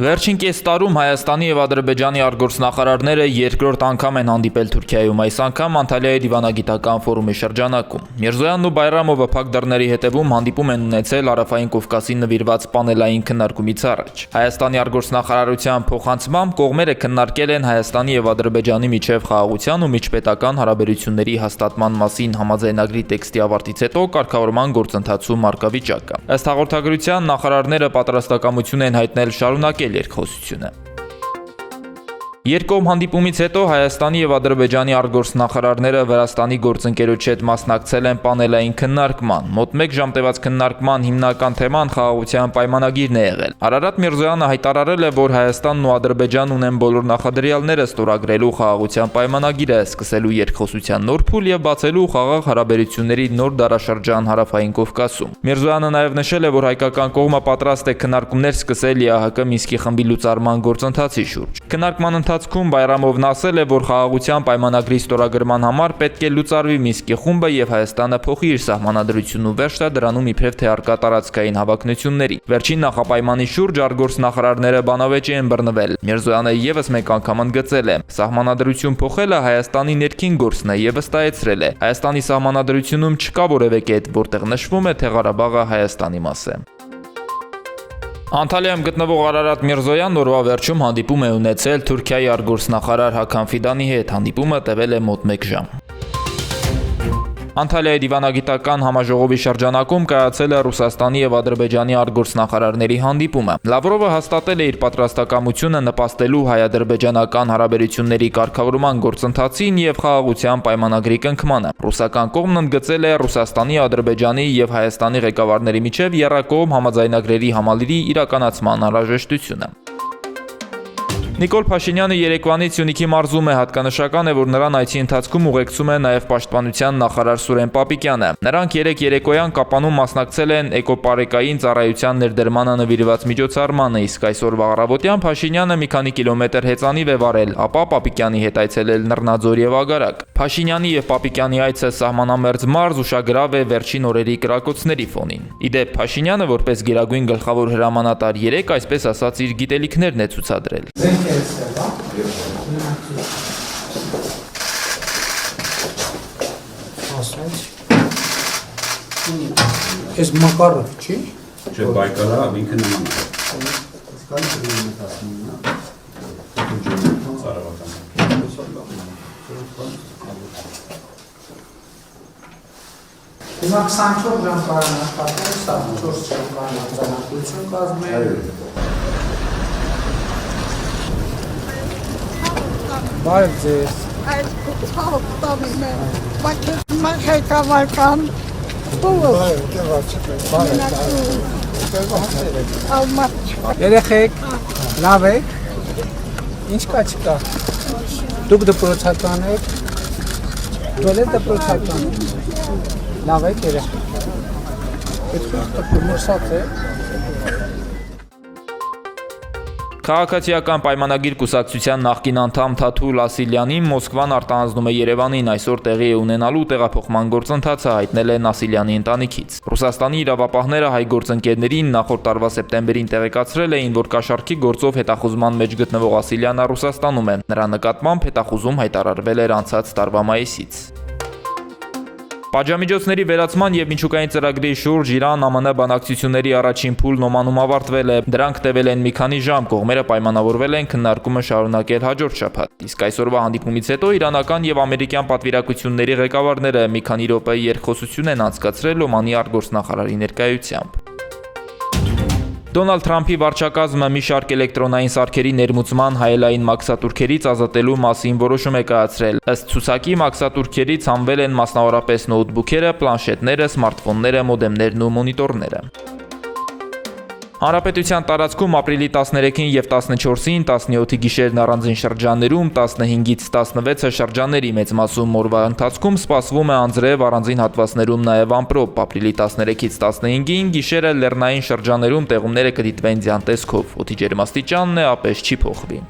Վերջին կես տարում Հայաստանի եւ Ադրբեջանի արտգործնախարարները երկրորդ անգամ են հանդիպել Թուրքիայում, այս անգամ Անտալիայի դիվանագիտական ֆորումի շրջանակում։ Միրզոյանն ու Բայրամովը փակ դռների հետևում հանդիպում են ունեցել Հարավային Կովկասին նվիրված պանելային քննարկումից առաջ։ Հայաստանի արտգործնախարարության փոխանցմամբ կողմերը քննարկել են Հայաստանի եւ Ադրբեջանի միջև խաղաղության ու միջպետական հարաբերությունների հաստատման մասին համաձայնագրի տեքստի ավարտից հետո կարգավորման գործընթացում արկավիճակը։ Ըստ հաղորդագրության նախարարները պատրաստակամություն են հայտնել շարունակել երկխոսությունը։ Երկկողմ հանդիպումից հետո Հայաստանի եւ Ադրբեջանի արտգործնախարարները Վրաստանի գործընկերոջ հետ մասնակցել են պանելային քննարկման։ Մոտ 1 ժամ տևած քննարկման հիմնական թեման խաղաղության պայմանագիրն է եղել։ Արարատ Միրզոյանը հայտարարել է, որ Հայաստանն ու Ադրբեջանն ունեն բոլոր նախադրյալները ստորագրելու խաղաղության պայմանագիրը, սկսելու երկխոսության նոր փուլ եւ բացելու խաղաղ հարաբերությունների նոր դարաշրջան Հարավային Կովկասում։ Միրզոյանը նաեւ նշել է, որ հայկական կողմը պատրաստ է քննարկումներ սկսել ԵԱՀԿ Մինսկի խմբի լուծարման գործընթացի շուրջ։ Քննարկման ընթացքում Բայրամովն ասել է, որ խաղաղության պայմանագրի ստորագրման համար պետք է լուծարվի Մինսկի խումբը եւ Հայաստանը փոխի իր սահմանադրությունն ու վերջ տա դրանում իբրև թե արկա տարածքային հավակնությունների։ Վերջին նախապայմանի շուրջ արտգործնախարարները բանավեճի են բռնվել։ Միրզոյանը եւս մեկ անգամ ընդգծել է. սահմանադրություն փոխելը Հայաստանի ներքին գործն է եւ վստահեցրել է. Հայաստանի սահմանադրությունում չկա որևէ կետ, որտեղ նշվում է, թե Ղարաբաղը Հայաստանի մաս է։ Անտալիայում գտնվող Արարատ Միրզոյանն օրվա վերջում հանդիպում է ունեցել Թուրքիայի արտգործնախարար Հական Ֆիդանի հետ։ Հանդիպումը տևել է մոտ 1 ժամ։ Անտալիայի դիվանագիտական համաժողովի շրջանակում կայացել է Ռուսաստանի եւ Ադրբեջանի արտգործնախարարների հանդիպումը։ Լավրովը հաստատել է իր պատրաստակամությունը նպաստելու հայ-ադրբեջանական հարաբերությունների կարգավորման գործընթացին եւ խաղաղության պայմանագրի կնքմանը։ Ռուսական կողմն ընդգծել է Ռուսաստանի, Ադրբեջանի եւ Հայաստանի ղեկավարների միջև եռակողմ համաձայնագրերի համալիրի իրականացման անհրաժեշտությունը։ Նիկոլ Փաշինյանը երեկվանից Սյունիքի մարզում է, հատկանշական է, որ նրան այցի ընթացքում ուղեկցում է նաև պաշտպանության նախարար Սուրեն Պապիկյանը։ Նրանք երեկոյան Կապանում մասնակցել են էկոպարեկային ծառայության ներդրմանը նվիրված միջոցառմանը, իսկ այսօրվա առավոտյան Փաշինյանը մի քանի կիլոմետր հեծանիվ է վարել, ապա Պապիկյանի հետ այցելել Նռնաձոր եւ Ագարակ։ Փաշինյանի եւ Պապիկյանի այցը սահմանամերձ մարզ ուշագրավ է վերջին օրերի կրակոցների ֆոնին։ Իդեպ Փաշինյանը որպես գերագույն գլխավոր հրամանատար 3 այսպես ասած իր գիտելիքներն է ցուցադրել։ Ես Մակարով, չի։ Չէ, Բայկալա ինքը նման է։ Հիմա 24 ժամ կարան աշխատել, 4 ժամ կարան արձանագրություն կազմել։ Բարև ձեզ։ Այս կուտաղտավին է, բայց ղեկավարական Երեխեք, լավ եք, ինչ կա չկա, դուք դպրոցական եք, դուք եք դպրոցական, լավ եք երեխեք, այդ մրսած է։ Քաղաքացիական պայմանագիր կուսակցության նախկին անդամ Թաթուլ Ասիլյանին Մոսկվան արտահանձնում է Երևանին, այսօր տեղի է ունենալու տեղափոխման գործընթացը, հայտնել են Ասիլյանի ընտանիքից։ Ռուսաստանի իրավապահները հայ գործընկերներին նախորդ տարվա սեպտեմբերին տեղեկացրել էին, որ կաշառքի գործով հետախուզման մեջ գտնվող Ասիլյանը Ռուսաստանում է։ Նրա նկատմամբ հետախուզում հայտարարվել էր անցած տարվա մայիսից։ Պատժամիջոցների վերացման եւ միջուկային ծրագրի շուրջ Իրան-ԱՄՆ բանակցությունների առաջին փուլն Օմանում ավարտվել է։ Դրանք տևել են մի քանի ժամ, կողմերը պայմանավորվել են քննարկումը շարունակել հաջորդ շաբաթ։ Իսկ այսօրվա հանդիպումից հետո իրանական եւ ամերիկյան պատվիրակությունների ղեկավարները մի քանի րոպե երկխոսություն են անցկացրել Օմանի արտգործնախարարի ներկայությամբ։ Դոնալդ Թրամփի վարչակազմը մի շարք էլեկտրոնային սարքերի ներմուծման հայելային մաքսատուրքերից ազատելու մասին որոշում է կայացրել։ Ըստ ցուցակի մաքսատուրքերից հանվել են մասնավորապես նոութբուքերը, պլանշետները, սմարթֆոնները, մոդեմներն ու մոնիտորները։ Հանրապետության տարածքում ապրիլի 13-ին եւ 14-ին 17-ի գիշերն առանձին շրջաններում 15-ից 16-ը շրջանների մեծ մասում օրվա ընթացքում սպասվում է անձրև, առանձին հատվածներում նաեւ ամպրոպ։ Ապրիլի 13-ից 15-ին գիշերը լեռնային շրջաններում տեղումները կդիտվեն ձյան տեսքով։ Օդի ջերմաստիճանն է ապես չի փոխվի։